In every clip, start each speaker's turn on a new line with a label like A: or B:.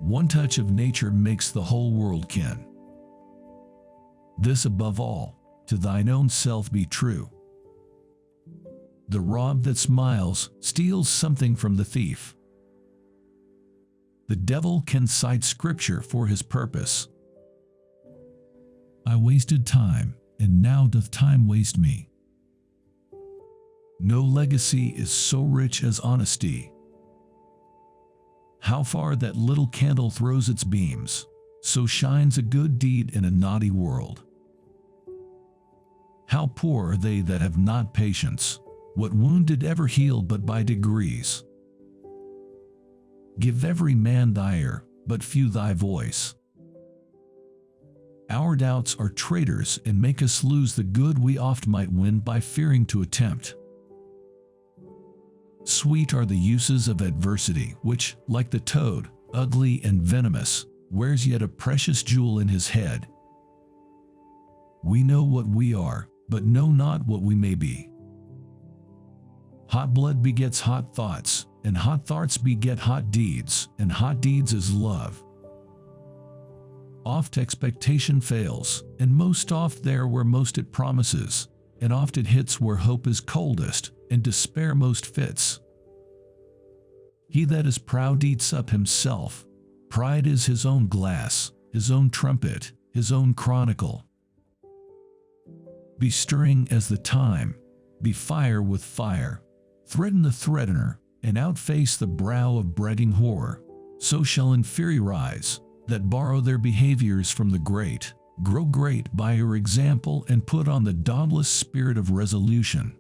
A: One touch of nature makes the whole world kin. This above all, to thine own self be true. The rob that smiles steals something from the thief. The devil can cite scripture for his purpose. I wasted time, and now doth time waste me. No legacy is so rich as honesty. How far that little candle throws its beams, so shines a good deed in a naughty world. How poor are they that have not patience? What wound did ever heal but by degrees? Give every man thy ear, but few thy voice. Our doubts are traitors and make us lose the good we oft might win by fearing to attempt. Sweet are the uses of adversity, which, like the toad, ugly and venomous, wears yet a precious jewel in his head. We know what we are, but know not what we may be. Hot blood begets hot thoughts, and hot thoughts beget hot deeds, and hot deeds is love. Oft expectation fails, and most oft there where most it promises, and oft it hits where hope is coldest, and despair most fits. He that is proud eats up himself. Pride is his own glass, his own trumpet, his own chronicle. Be stirring as the time, be fire with fire. Threaten the threatener, and outface the brow of bragging horror. So shall inferior rise, that borrow their behaviors from the great, grow great by your example and put on the dauntless spirit of resolution.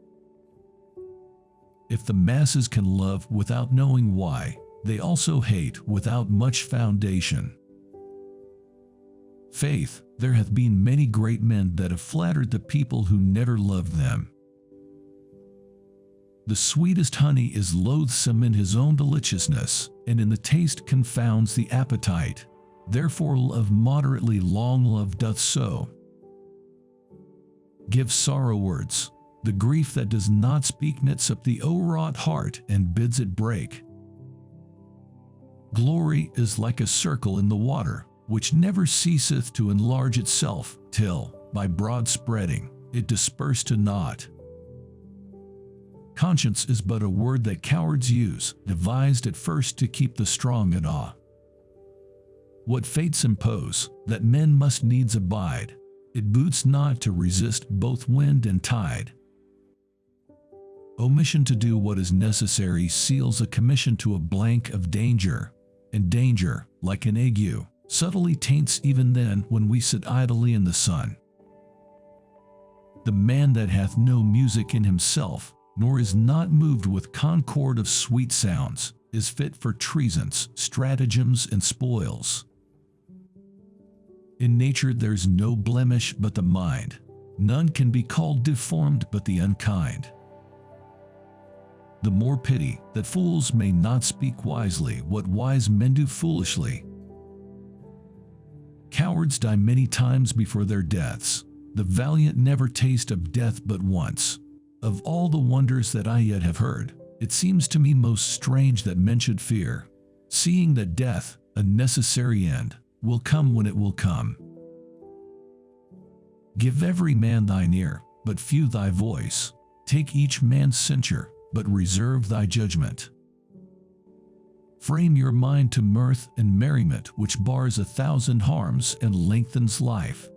A: If the masses can love without knowing why, they also hate without much foundation. Faith, there hath been many great men that have flattered the people who never loved them. The sweetest honey is loathsome in his own deliciousness, and in the taste confounds the appetite. Therefore love moderately, long love doth so. Give sorrow words. The grief that does not speak knits up the o'erwrought heart and bids it break. Glory is like a circle in the water, which never ceaseth to enlarge itself, till, by broad spreading, it disperse to naught. Conscience is but a word that cowards use, devised at first to keep the strong at awe. What fates impose, that men must needs abide, it boots not to resist both wind and tide. Omission to do what is necessary seals a commission to a blank of danger, and danger, like an ague, subtly taints even then when we sit idly in the sun. The man that hath no music in himself, nor is not moved with concord of sweet sounds, is fit for treasons, stratagems, and spoils. In nature there's no blemish but the mind. None can be called deformed but the unkind. The more pity that fools may not speak wisely what wise men do foolishly. Cowards die many times before their deaths. The valiant never taste of death but once. Of all the wonders that I yet have heard, it seems to me most strange that men should fear, seeing that death, a necessary end, will come when it will come. Give every man thine ear, but few thy voice. Take each man's censure, but reserve thy judgment. Frame your mind to mirth and merriment, which bars 1,000 harms and lengthens life.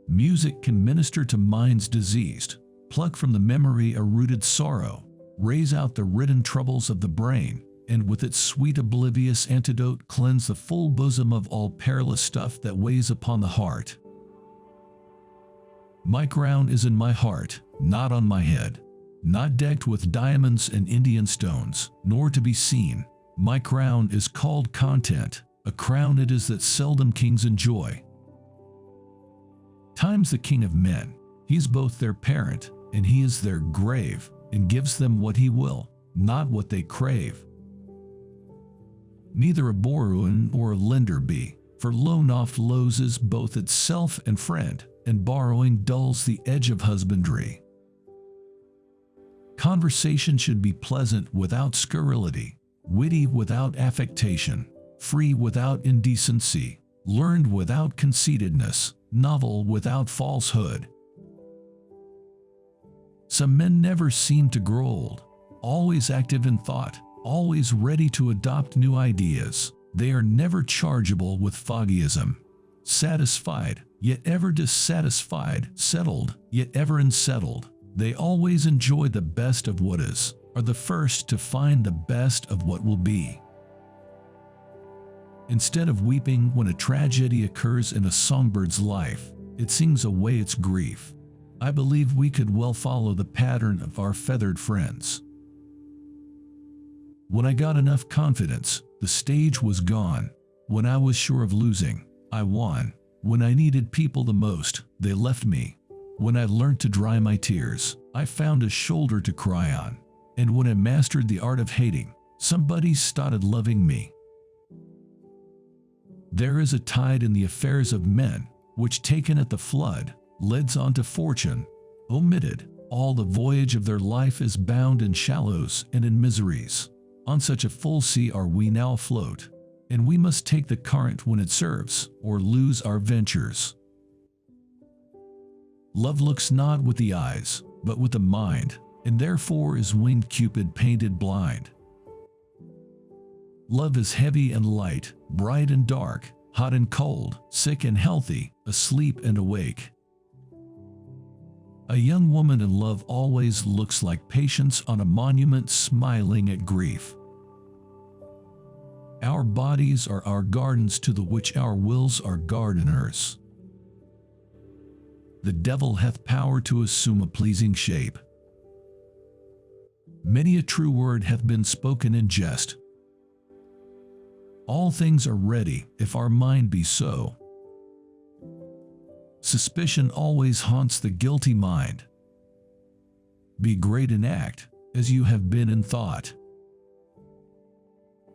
A: Music can minister to minds diseased, pluck from the memory a rooted sorrow, raise out the ridden troubles of the brain, and with its sweet oblivious antidote cleanse the full bosom of all perilous stuff that weighs upon the heart. My crown is in my heart, not on my head, not decked with diamonds and Indian stones, nor to be seen. My crown is called content, a crown it is that seldom kings enjoy. Time's the king of men, he's both their parent, and he is their grave, and gives them what he will, not what they crave. Neither a borrower or a lender be, for loan oft loses both itself and friend, and borrowing dulls the edge of husbandry. Conversation should be pleasant without scurrility, witty without affectation, free without indecency, learned without conceitedness, novel without falsehood. Some men never seem to grow old, always active in thought, always ready to adopt new ideas. They are never chargeable with foggyism. Satisfied, yet ever dissatisfied, settled, yet ever unsettled. They always enjoy the best of what is, are the first to find the best of what will be. Instead of weeping when a tragedy occurs in a songbird's life, it sings away its grief. I believe we could well follow the pattern of our feathered friends. When I got enough confidence, the stage was gone. When I was sure of losing, I won. When I needed people the most, they left me. When I learned to dry my tears, I found a shoulder to cry on. And when I mastered the art of hating, somebody started loving me. There is a tide in the affairs of men, which taken at the flood, leads on to fortune. Omitted, all the voyage of their life is bound in shallows and in miseries. On such a full sea are we now afloat, and we must take the current when it serves, or lose our ventures. Love looks not with the eyes, but with the mind, and therefore is winged Cupid painted blind. Love is heavy and light, bright and dark, hot and cold, sick and healthy, asleep and awake. A young woman in love always looks like Patience on a monument smiling at grief. Our bodies are our gardens to the which our wills are gardeners. The devil hath power to assume a pleasing shape. Many a true word hath been spoken in jest. All things are ready, if our mind be so. Suspicion always haunts the guilty mind. Be great in act, as you have been in thought.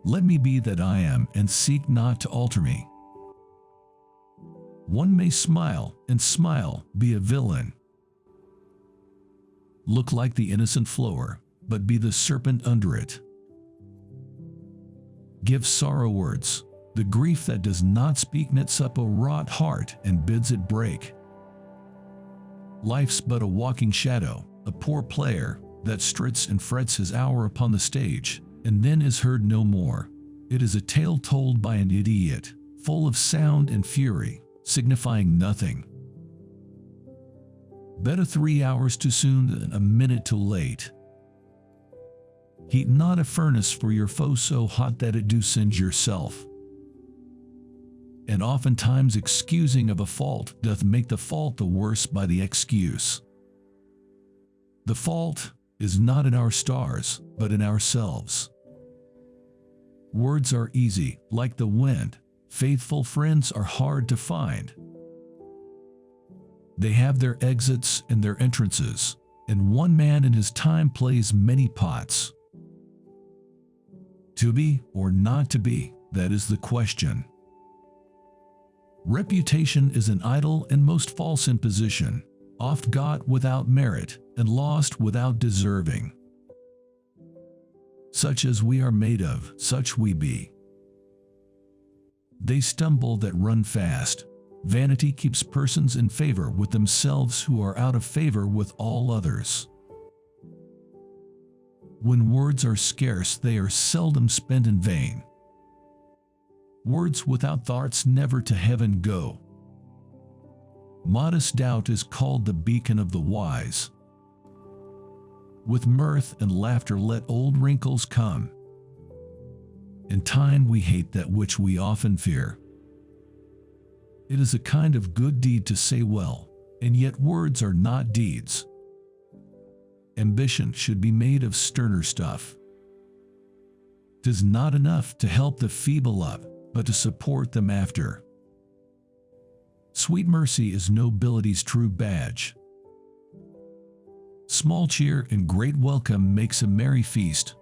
A: Let me be that I am, and seek not to alter me. One may smile, and smile, be a villain. Look like the innocent flower, but be the serpent under it. Give sorrow words. The grief that does not speak knits up a wrought heart and bids it break. Life's but a walking shadow, a poor player that strits and frets his hour upon the stage, and then is heard no more. It is a tale told by an idiot, full of sound and fury, signifying nothing. Better 3 hours too soon than a minute too late. Heat not a furnace for your foe so hot that it do singe yourself. And oftentimes excusing of a fault doth make the fault the worse by the excuse. The fault is not in our stars, but in ourselves. Words are easy, like the wind. Faithful friends are hard to find. They have their exits and their entrances, and one man in his time plays many pots. To be or not to be, that is the question. Reputation is an idle and most false imposition, oft got without merit and lost without deserving. Such as we are made of, such we be. They stumble that run fast. Vanity keeps persons in favor with themselves who are out of favor with all others. When words are scarce, they are seldom spent in vain. Words without thoughts never to heaven go. Modest doubt is called the beacon of the wise. With mirth and laughter let old wrinkles come. In time we hate that which we often fear. It is a kind of good deed to say well, and yet words are not deeds. Ambition should be made of sterner stuff. 'Tis not enough to help the feeble up, but to support them after. Sweet mercy is nobility's true badge. Small cheer and great welcome makes a merry feast.